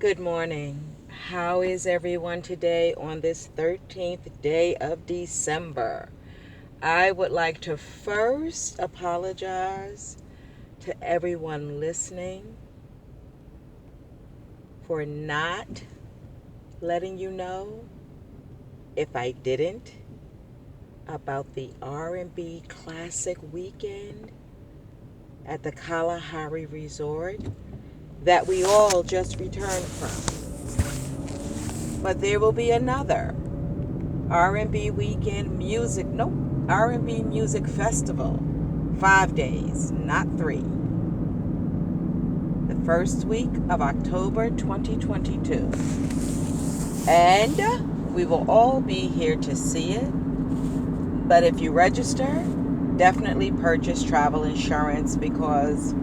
Good morning. How is everyone today on this 13th day of December? I would like to first apologize to everyone listening for not letting you know, if I didn't, about the R&B Classic Weekend at the Kalahari Resort that we all just returned from. But there will be another R&B weekend music, nope, R&B music festival, 5 days, not 3. The first week of October 2022. And we will all be here to see it. But if you register, definitely purchase travel insurance because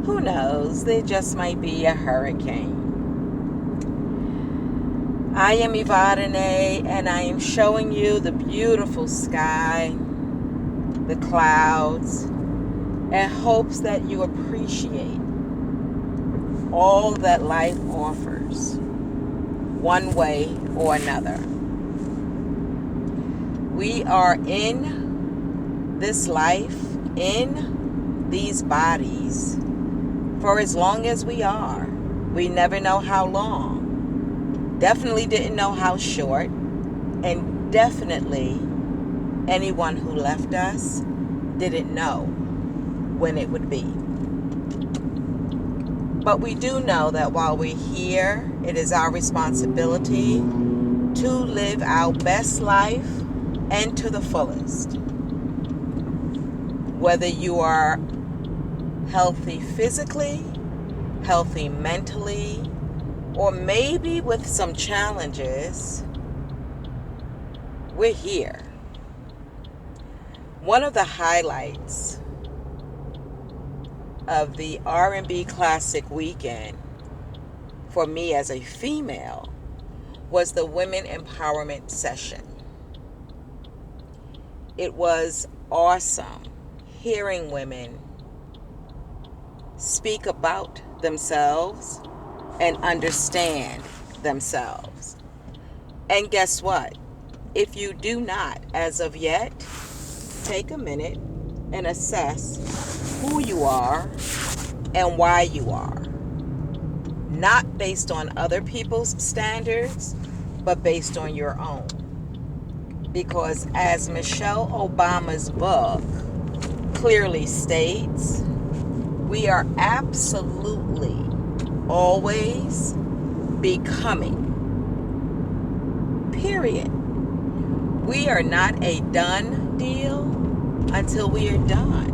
who knows, there just might be a hurricane. I am Ivadane, and I am showing you the beautiful sky, the clouds, and hopes that you appreciate all that life offers, one way or another. We are in this life, in these bodies, for as long as we are. We never know how long. Definitely didn't know how short, and definitely anyone who left us didn't know when it would be. But we do know that while we're here, it is our responsibility to live our best life and to the fullest. Whether you are healthy physically, healthy mentally, or maybe with some challenges, we're here. One of the highlights of the R&B Classic Weekend for me as a female was the Women Empowerment Session. It was awesome hearing women speak about themselves and understand themselves. And guess what? If you do not, as of yet, take a minute and assess who you are and why you are. Not based on other people's standards, but based on your own. Because as Michelle Obama's book clearly states, we are absolutely always becoming. Period. We are not a done deal until we are done.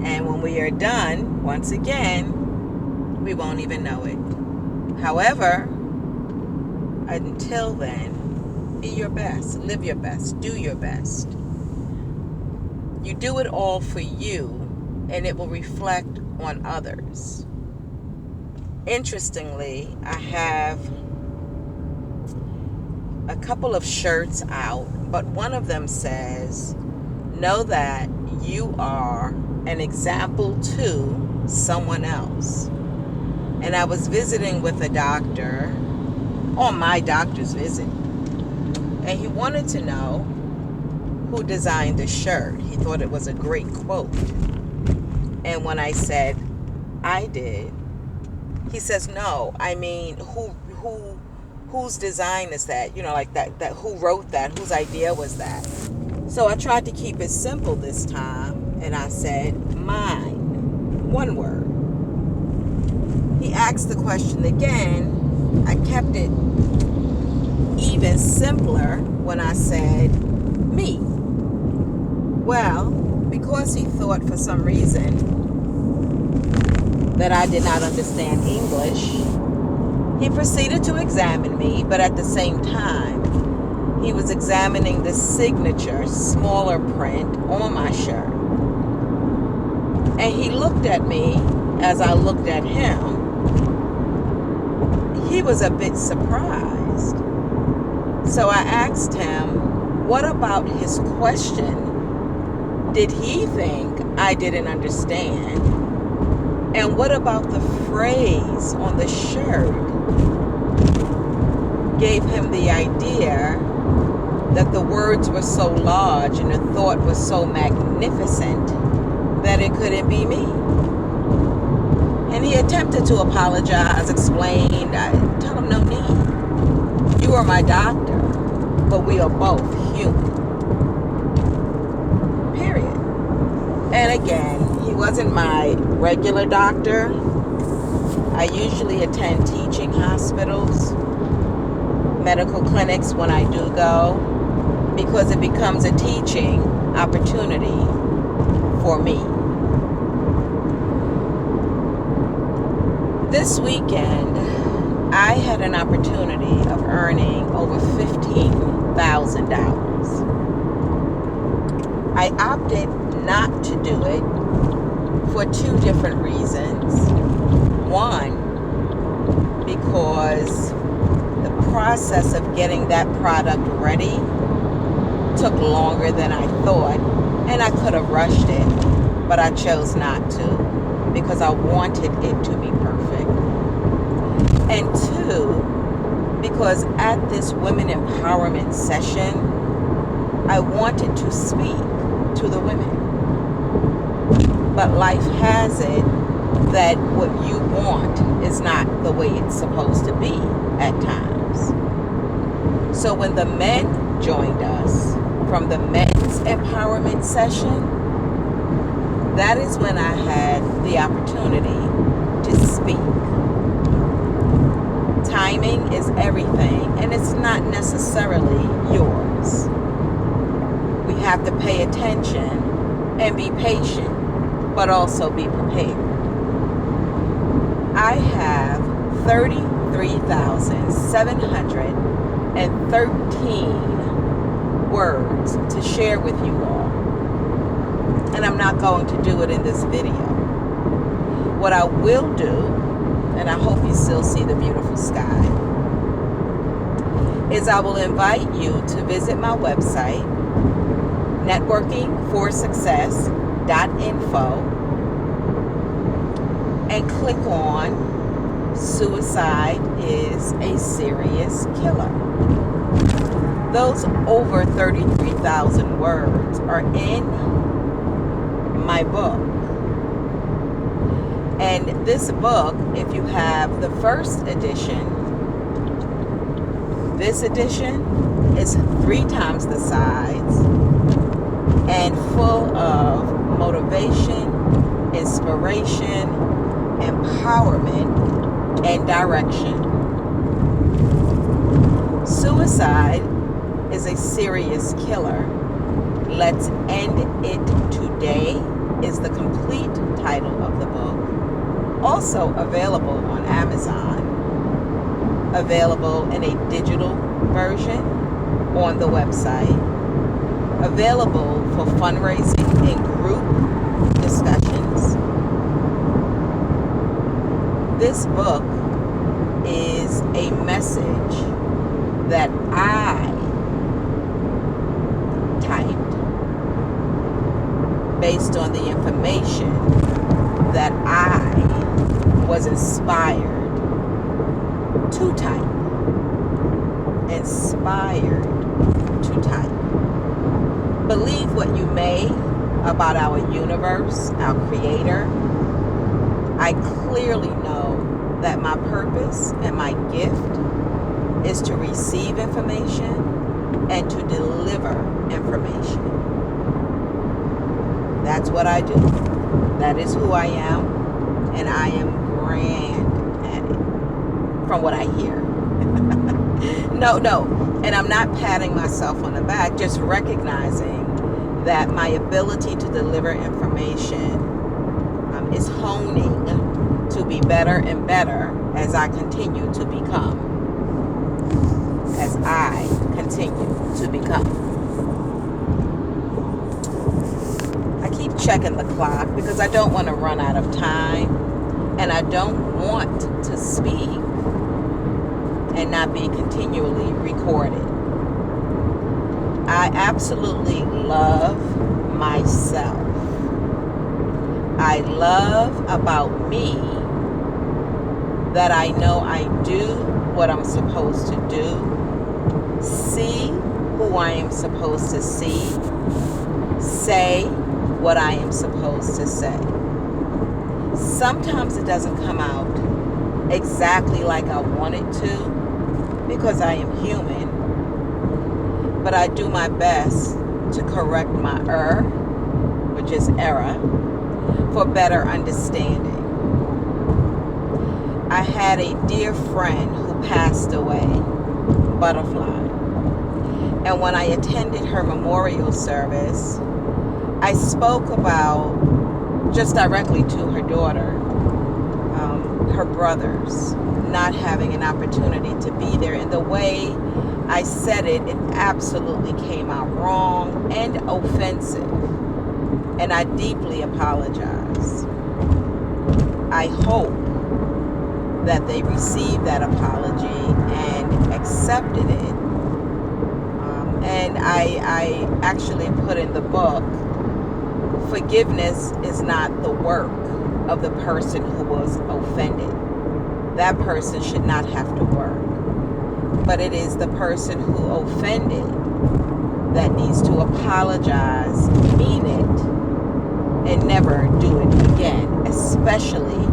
And when we are done, once again, we won't even know it. However, until then, be your best, live your best, do your best. You do it all for you, and it will reflect on others. Interestingly, I have a couple of shirts out, but one of them says, know that you are an example to someone else. And I was visiting with a doctor on my doctor's visit, and he wanted to know who designed the shirt. He thought it was a great quote. And when I said I did, he says, no, I mean, whose design is that? You know, like that who wrote that? Whose idea was that? So I tried to keep it simple this time, and I said, mine. One word. He asked the question again. I kept it even simpler when I said, me. Well, because he thought for some reason that I did not understand English, he proceeded to examine me, but at the same time, he was examining the signature, smaller print on my shirt. And he looked at me as I looked at him. He was a bit surprised. So I asked him, what about his question did he think I didn't understand? And what about the phrase on the shirt gave him the idea that the words were so large and the thought was so magnificent that it couldn't be me. And he attempted to apologize, explain. I told him, no need. You are my doctor, but we are both human. Period. And again, he wasn't my regular doctor. I usually attend teaching hospitals, medical clinics when I do go, because it becomes a teaching opportunity for me. This weekend, I had an opportunity of earning over $15,000. I opted not to do it for two different reasons. One, because the process of getting that product ready took longer than I thought, and I could have rushed it, but I chose not to because I wanted it to be perfect. And two, because at this women empowerment session, I wanted to speak to the women. But life has it that what you want is not the way it's supposed to be at times. So when the men joined us from the men's empowerment session, that is when I had the opportunity to speak. Timing is everything, and it's not necessarily yours. We have to pay attention and be patient, but also be prepared. I have 33,713 words to share with you all. And I'm not going to do it in this video. What I will do, and I hope you still see the beautiful sky, is I will invite you to visit my website, networkingforsuccess.info, and click on Suicide is a Serious Killer. Those over 33,000 words are in my book. And this book, if you have the first edition, this edition is 3 times the size and full of motivation, inspiration, empowerment, and direction. Suicide is a serious killer. Let's End It Today is the complete title of the book. Also available on Amazon. Available in a digital version on the website. Available for fundraising and group discussions. This book is a message that I typed based on the information that I was inspired to type. Inspired to type. Believe what you may about our universe, our creator. I clearly know that my purpose and my gift is to receive information and to deliver information. That's what I do. That is who I am, and I am grand at it, from what I hear. No, and I'm not patting myself on the back, just recognizing that my ability to deliver information is honing to be better and better as I continue to become. As I continue to become. I keep checking the clock because I don't want to run out of time, and I don't want to speak and not be continually recorded. I absolutely love myself. I love about me that I know I do what I'm supposed to do, see who I am supposed to see, say what I am supposed to say. Sometimes it doesn't come out exactly like I want it to because I am human, but I do my best to correct my which is error, for better understanding. I had a dear friend who passed away, Butterfly, and when I attended her memorial service, I spoke about, just directly to her daughter, her brothers not having an opportunity to be there. And the way I said it, it absolutely came out wrong and offensive. And I deeply apologize. I hope that they received that apology and accepted it. And I actually put in the book, forgiveness is not the work of the person who was offended. That person should not have to work. But it is the person who offended that needs to apologize, mean it, and never do it again, especially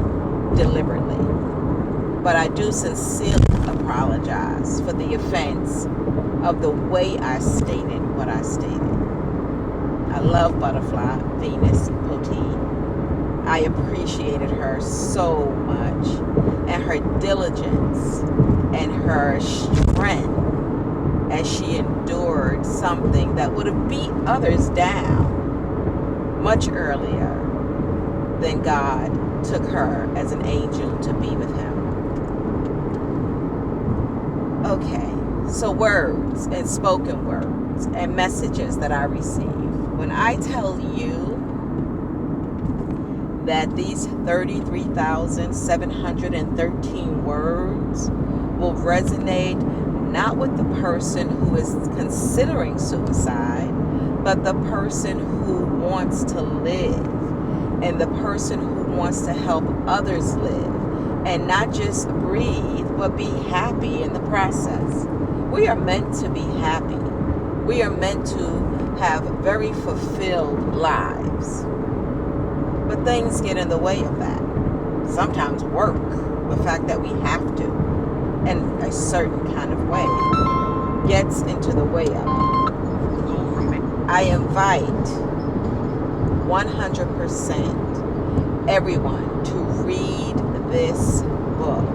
deliberately. But I do sincerely apologize for the offense of the way I stated what I stated. I love Butterfly, Venus Poteet. I appreciated her so much, and her diligence and her strength as she endured something that would have beat others down much earlier than God took her as an angel to be with him. Okay, so words and spoken words and messages that I receive. When I tell you that these 33,713 words will resonate not with the person who is considering suicide, but the person who wants to live and the person who wants to help others live and not just breathe, but be happy in the process. We are meant to be happy. We are meant to have very fulfilled lives. But things get in the way of that. Sometimes work, the fact that we have to, in a certain kind of way, gets into the way of it. I invite 100% everyone to read this book.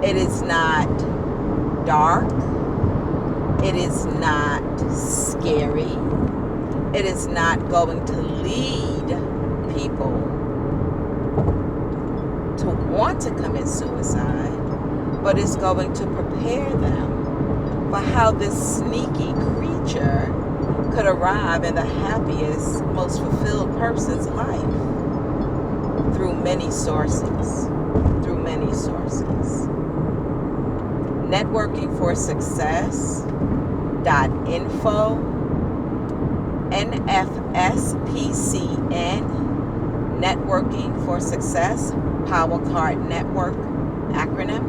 It is not dark. It is not scary. It is not going to lead people to want to commit suicide, but it's going to prepare them for how this sneaky creature could arrive in the happiest, most fulfilled person's life through many sources. Networking for Success.info, NFSPCN, Networking for Success, Power Card Network, acronym,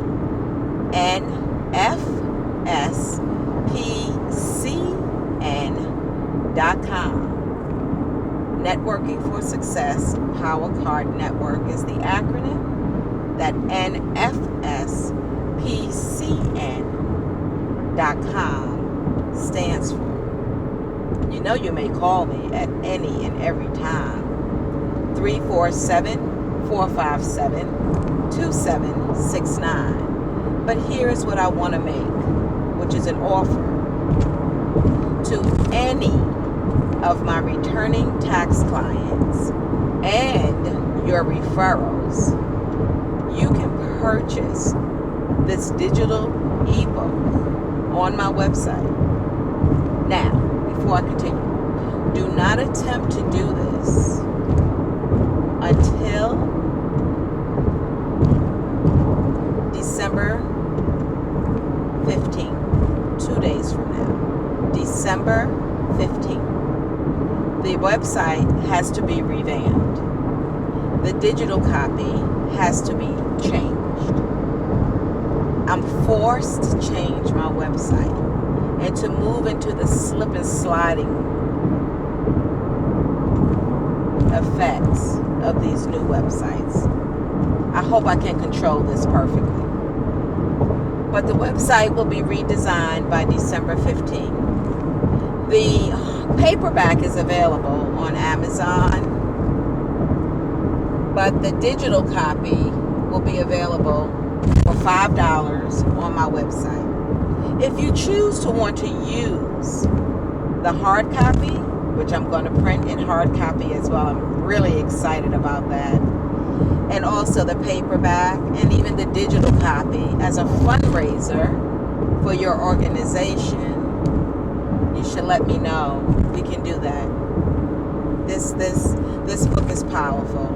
NFSPCN.com. Networking for Success, Power Card Network is the acronym that NFSPCN.com stands for. You know you may call me at any and every time. 347-457-2769. But here's what I want to make, which is an offer to any of my returning tax clients and your referrals. You can purchase this digital ebook on my website. Now, before I continue, do not attempt to do this until December 15th, 2 days from now. December 15th. The website has to be revamped. the digital copy has to be changed. I'm forced to change my website and to move into the slip and sliding effects of these new websites. I hope I can control this perfectly. But the website will be redesigned by December 15th. The paperback is available on Amazon, but the digital copy will be available for $5 on my website. If you choose to want to use the hard copy, which I'm going to print in hard copy as well, I'm really excited about that, and also the paperback and even the digital copy as a fundraiser for your organization, you should let me know. We can do that. This book is powerful.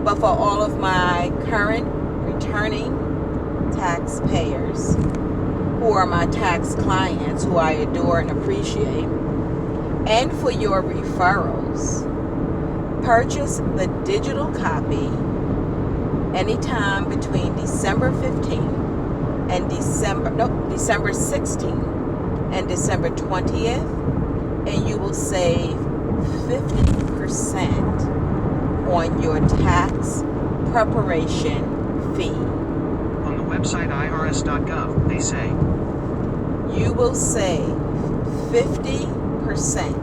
But for all of my current returning taxpayers who are my tax clients who I adore and appreciate, and for your referrals, purchase the digital copy anytime between December 15th and December 16th and December 20th, and you will save 50% on your tax preparation fee. On the website irs.gov, they say you will save 50%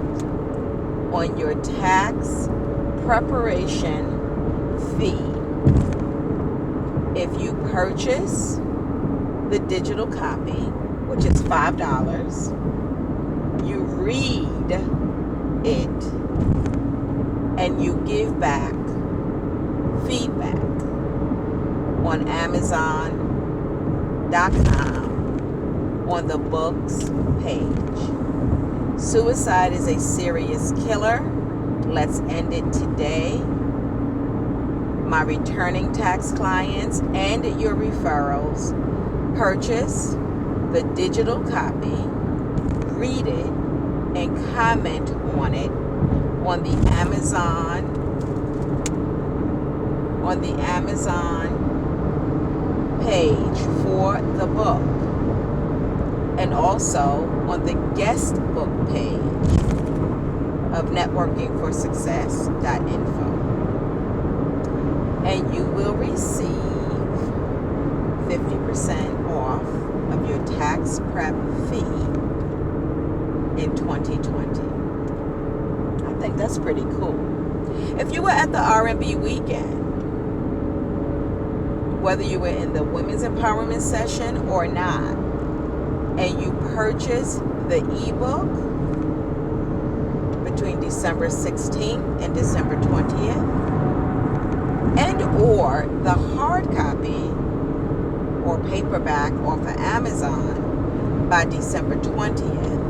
on your tax preparation fee if you purchase the digital copy, which is $5. You read it and you give back feedback on Amazon.com on the books page. Suicide is a serious killer. Let's end it today. My returning tax clients and your referrals, purchase the digital copy, read it, and comment on it on the Amazon page for the book, and also on the guest book page of networkingforsuccess.info. And you will receive 50% off of your tax prep fee in 2020. I think that's pretty cool. If you were at the R&B weekend, whether you were in the women's empowerment session or not, and you purchased the ebook between December 16th and December 20th, and or the hard copy or paperback off of Amazon by December 20th,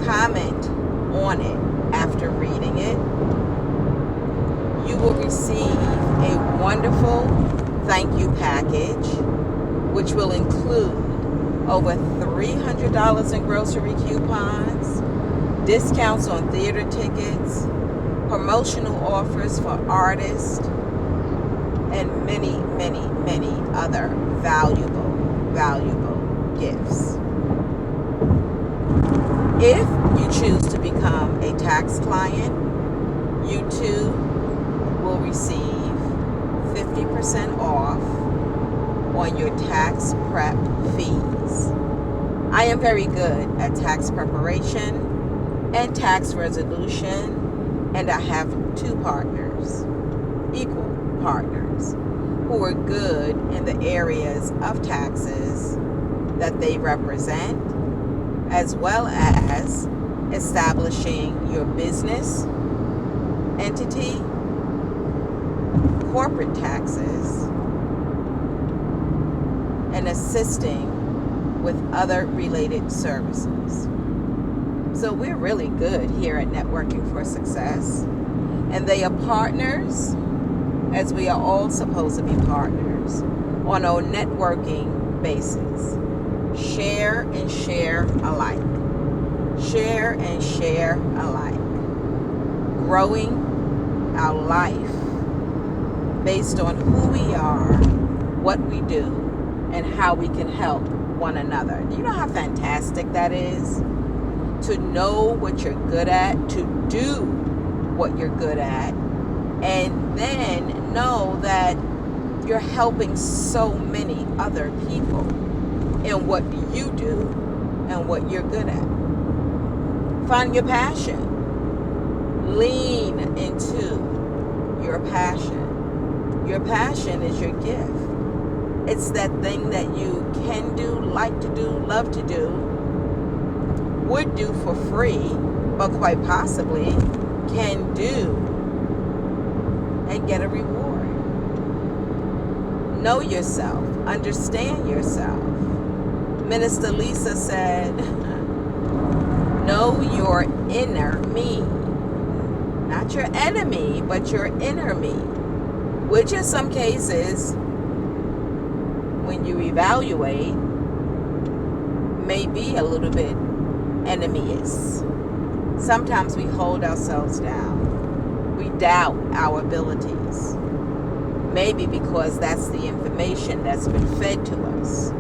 comment on it after reading it. You will receive a wonderful thank you package, which will include over $300 in grocery coupons, discounts on theater tickets, promotional offers for artists, and many, many, many other valuable gifts. If you choose to become a tax client, you too will receive 50% off on your tax prep fees. I am very good at tax preparation and tax resolution, and I have two partners, equal partners, who are good in the areas of taxes that they represent, as well as establishing your business entity, corporate taxes, and assisting with other related services. So we're really good here at Networking for Success. And they are partners, as we are all supposed to be partners, on a networking basis. Share and share alike. Share and share alike. growing our life based on who we are, what we do, and how we can help one another. Do you know how fantastic that is? To know what you're good at, to do what you're good at, and then know that you're helping so many other people in what you do and what you're good at. Find your passion. Lean into your passion. Your passion is your gift. It's that thing that you can do, like to do, love to do, would do for free, but quite possibly can do and get a reward. Know yourself. Understand yourself. Minister Lisa said, know your inner me. Not your enemy, but your inner me. Which in some cases, when you evaluate, may be a little bit enemyous. Sometimes we hold ourselves down. We doubt our abilities. Maybe because that's the information that's been fed to us.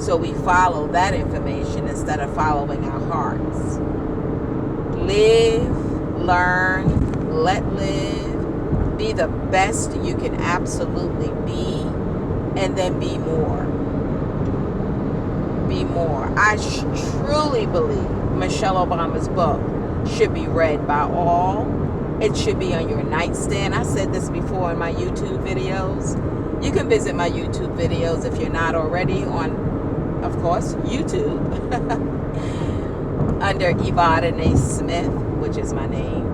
So we follow that information instead of following our hearts. Live, learn, let live. Be the best you can absolutely be, and then be more. Be more. I truly believe Michelle Obama's book should be read by all. It should be on your nightstand. I said this before in my YouTube videos. You can visit my YouTube videos if you're not already on, of course, YouTube. Under Yvonne Smith, which is my name.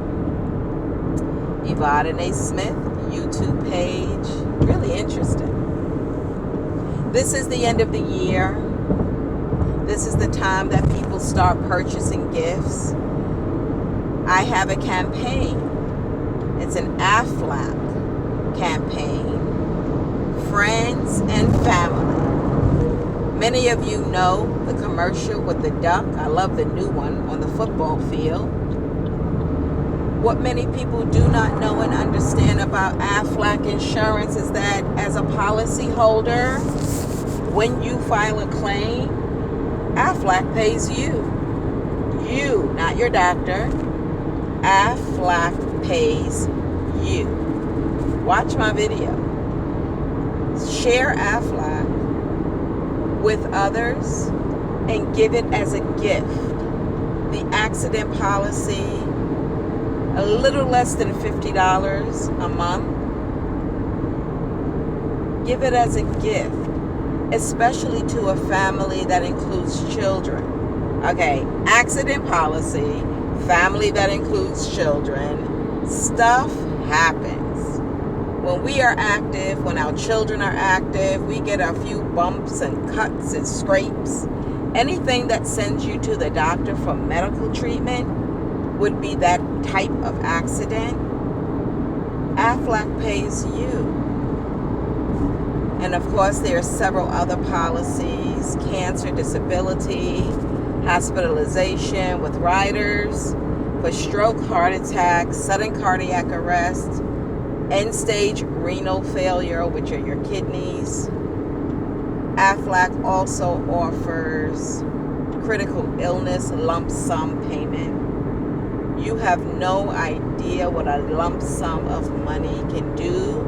Yvonne Smith YouTube page. Really interesting. This is the end of the year. This is the time that people start purchasing gifts. I have a campaign. It's an AFLAC campaign. Friends and family. Many of you know the commercial with the duck. I love the new one on the football field. What many people do not know and understand about AFLAC insurance is that as a policy holder, when you file a claim, AFLAC pays you. You, not your doctor. AFLAC pays you. Watch my video. Share AFLAC with others and give it as a gift. The accident policy, a little less than $50 a month. Give it as a gift, especially to a family that includes children. Okay, accident policy, family that includes children. Stuff happens. When we are active, when our children are active, we get a few bumps and cuts and scrapes. Anything that sends you to the doctor for medical treatment would be that type of accident. AFLAC pays you. And of course, there are several other policies: cancer, disability, hospitalization with riders for stroke, heart attack, sudden cardiac arrest, end-stage renal failure, which are your kidneys. AFLAC also offers critical illness lump sum payment. You have no idea what a lump sum of money can do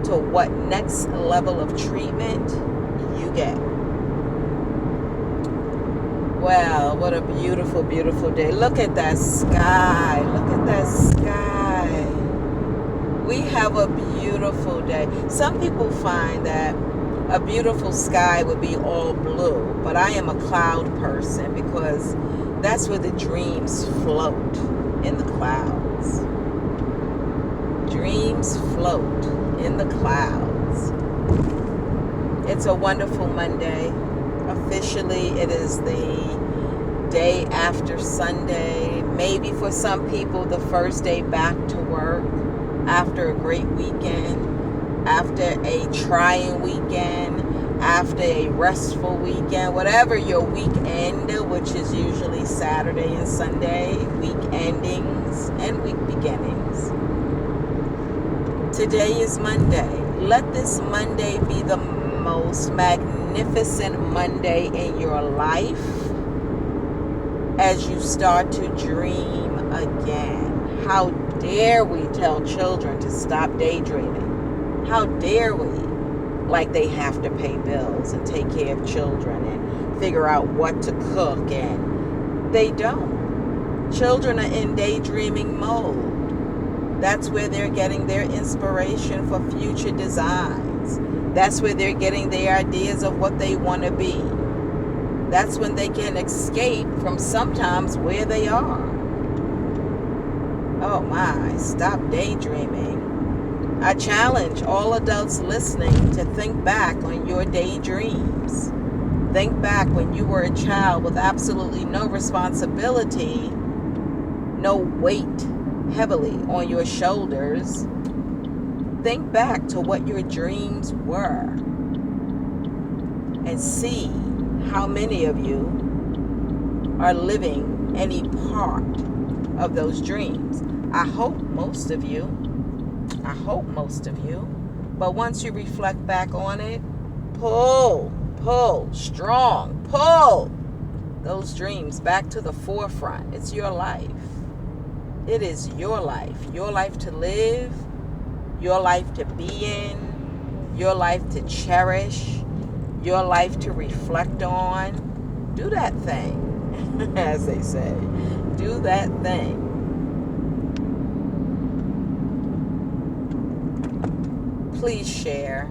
to what next level of treatment you get. Well, what a beautiful, beautiful day. Look at that sky. Look at that sky. We have a beautiful day. Some people find that a beautiful sky would be all blue, but I am a cloud person because that's where the dreams float, in the clouds. Dreams float in the clouds. It's a wonderful Monday. Officially, it is the day after Sunday. Maybe for some people, the first day back to work after a great weekend, after a trying weekend, after a restful weekend, whatever your weekend, which is usually Saturday and Sunday, week endings and week beginnings. Today is Monday. Let this Monday be the most magnificent Monday in your life as you start to dream again. How dare we tell children to stop daydreaming? How dare we? Like they have to pay bills and take care of children and figure out what to cook, and they don't. Children are in daydreaming mode. That's where they're getting their inspiration for future designs. That's where they're getting their ideas of what they want to be. That's when they can escape from sometimes where they are. Oh my, stop daydreaming. I challenge all adults listening to think back on your daydreams. Think back when you were a child with absolutely no responsibility, no weight heavily on your shoulders. Think back to what your dreams were and see how many of you are living any part of those dreams. I hope most of you. But once you reflect back on it, pull strong, pull those dreams back to the forefront. It's your life. It is your life to live, your life to be in, your life to cherish, your life to reflect on. Do that thing, as they say. Do that thing. Please share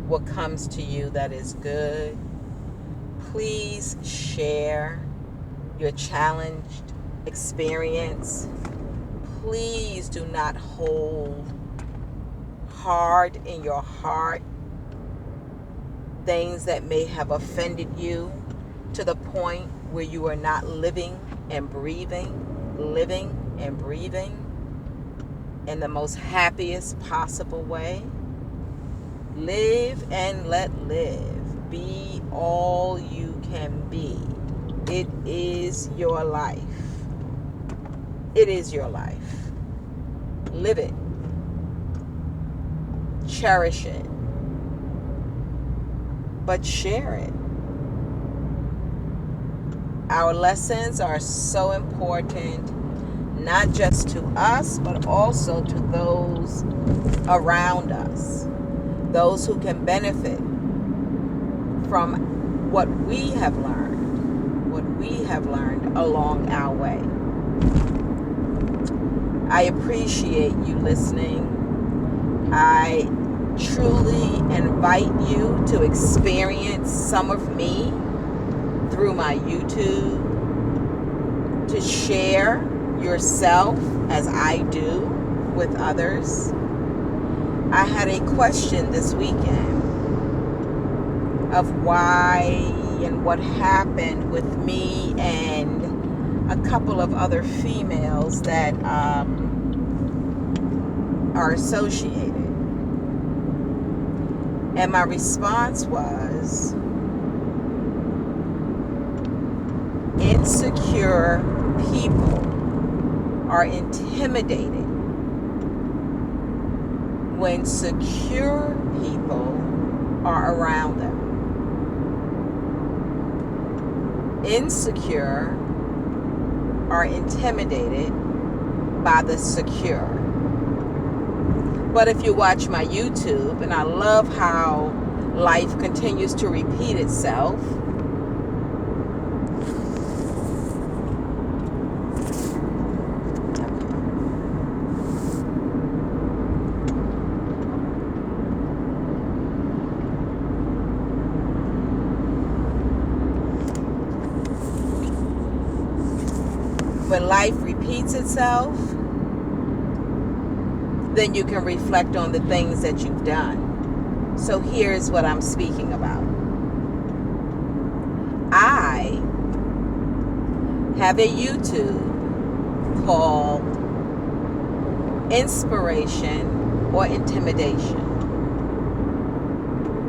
what comes to you that is good. Please share your challenged experience. Please do not hold hard in your heart things that may have offended you to the point where you are not living and breathing in the most happiest possible way. Live and let live. Be all you can be. It is your life. It is your life. Live it. Cherish it. But share it. Our lessons are so important, not just to us, but also to those around us. Those who can benefit from what we have learned along our way. I appreciate you listening. I truly invite you to experience some of me through my YouTube, to share yourself as I do with others. I had a question this weekend of why and what happened with me and a couple of other females that are associated. And my response was, insecure people are intimidated when secure people are around them. Insecure are intimidated by the secure. But if you watch my YouTube, and I love how life continues to repeat itself, when life repeats itself, then you can reflect on the things that you've done. So here's what I'm speaking about. I have a YouTube called Inspiration or Intimidation.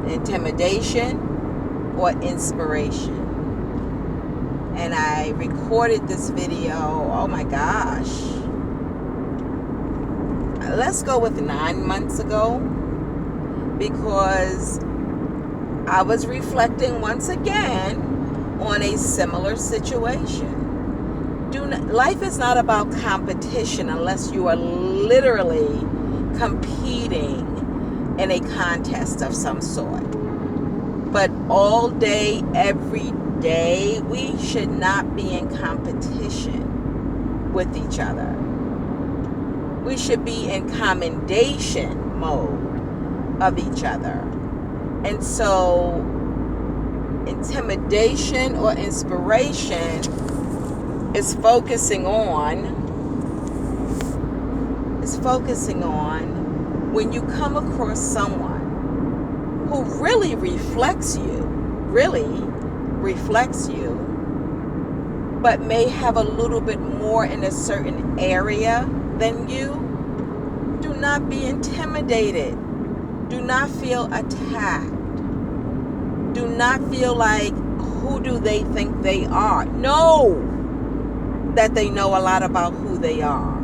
Intimidation or Inspiration. And I recorded this video, oh my gosh, let's go with 9 months ago, because I was reflecting once again on a similar situation. Life is not about competition unless you are literally competing in a contest of some sort. But all day, every day, we should not be in competition with each other. We should be in commendation mode of each other. And so, intimidation or inspiration is focusing on when you come across someone who really reflects you, but may have a little bit more in a certain area than you. Do not be intimidated. Do not feel attacked. Do not feel like, who do they think they are? Know that they know a lot about who they are.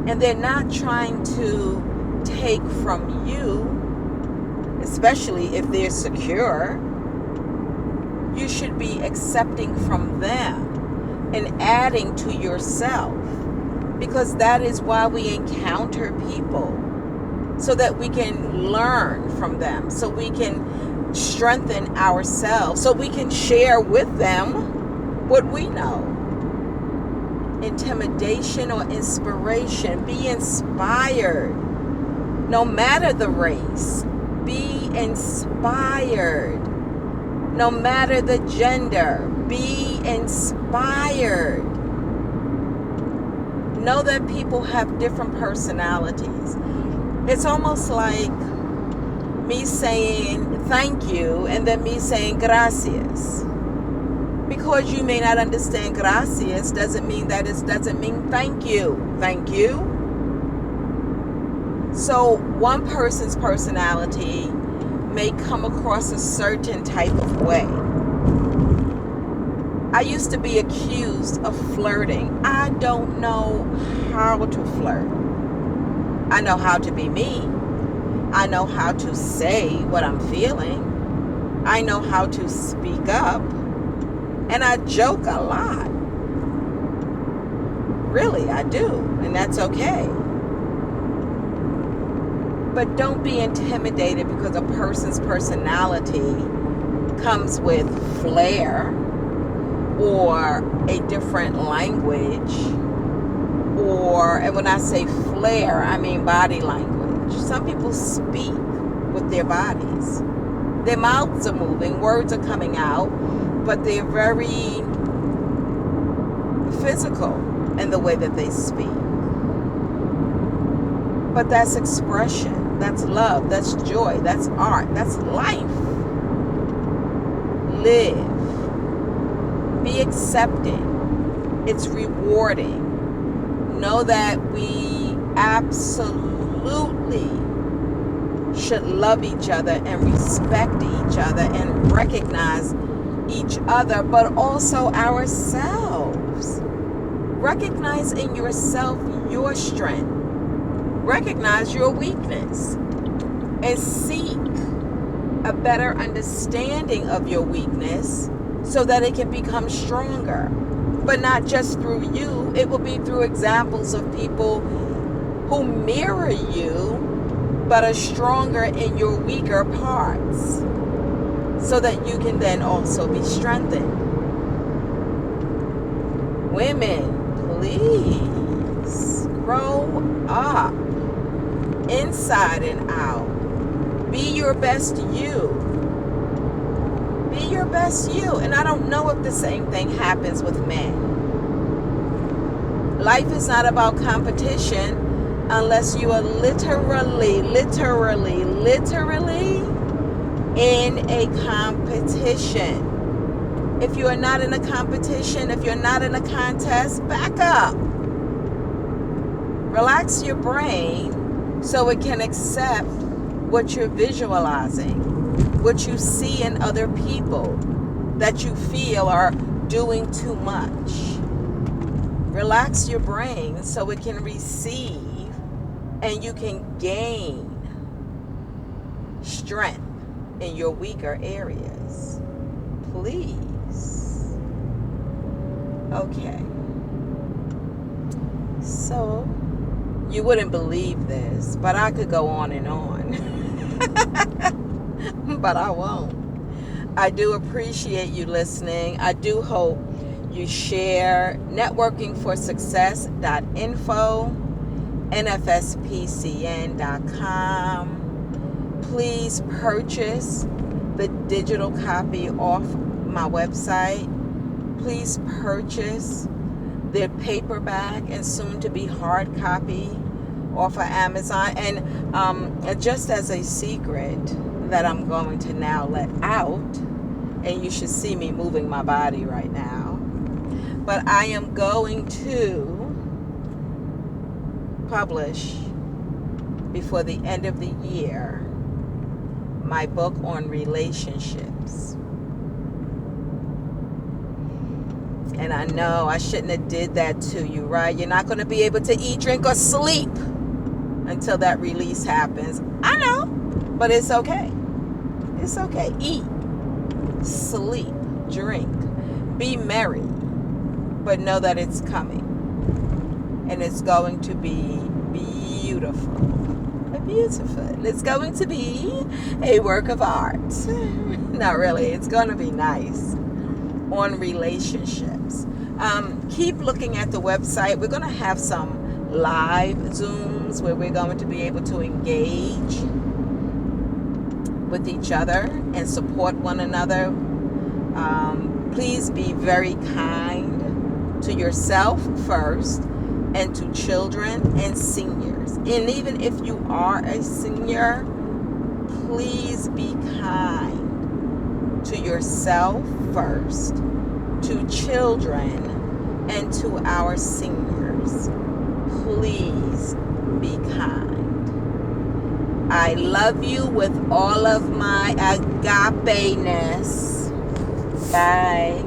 And they're not trying to take from you, especially if they're secure. You should be accepting from them and adding to yourself, because that is why we encounter people, so that we can learn from them, so we can strengthen ourselves, so we can share with them what we know. Intimidation or inspiration. Be inspired. No matter the race, be inspired. No matter the gender, be inspired. Know that people have different personalities. It's almost like me saying thank you and then me saying gracias. Because you may not understand gracias doesn't mean thank you. Thank you. So one person's personality may come across a certain type of way. I used to be accused of flirting. I don't know how to flirt. I know how to be me. I know how to say what I'm feeling. I know how to speak up. And I joke a lot. Really, I do. And that's okay. But don't be intimidated because a person's personality comes with flair or a different language, and when I say flair, I mean body language. Some people speak with their bodies. Their mouths are moving, words are coming out, but they're very physical in the way that they speak. But that's expression, that's love, that's joy, that's art, that's life. Live. Be accepting. It's rewarding. Know that we absolutely should love each other and respect each other and recognize each other, but also ourselves. Recognize in yourself your strength. Recognize your weakness and seek a better understanding of your weakness so that it can become stronger. But not just through you, it will be through examples of people who mirror you but are stronger in your weaker parts, so that you can then also be strengthened. Women, please grow up inside and out. Be your best you. Be your best you. And I don't know if the same thing happens with men. Life is not about competition unless you are literally in a competition. If you are not in a competition, if you're not in a contest, back up. Relax your brain so it can accept what you're visualizing, what you see in other people that you feel are doing too much. Relax your brain so it can receive And you can gain strength in your weaker areas. Please. Okay. So, you wouldn't believe this, but I could go on and on. But I won't. I do appreciate you listening. I do hope you share networkingforsuccess.info, nfspcn.com. Please purchase the digital copy off my website. Please purchase the paperback and soon to be hard copy off of Amazon. And just as a secret that I'm going to now let out, and you should see me moving my body right now, but I am going to publish before the end of the year my book on relationships. And I know I shouldn't have did that to you, right? You're not going to be able to eat, drink, or sleep until that release happens. I know, but it's okay. It's okay. Eat, sleep, drink, be merry, but know that it's coming. And it's going to be beautiful. Beautiful. It's going to be a work of art. Not really. It's going to be nice. On relationships. Keep looking at the website. We're going to have some live Zooms where we're going to be able to engage with each other and support one another. Please be very kind to yourself first, and to children and seniors. And even if you are a senior, please be kind to yourself first, to children, and to our seniors. Please be kind. I love you with all of my agape-ness. Bye.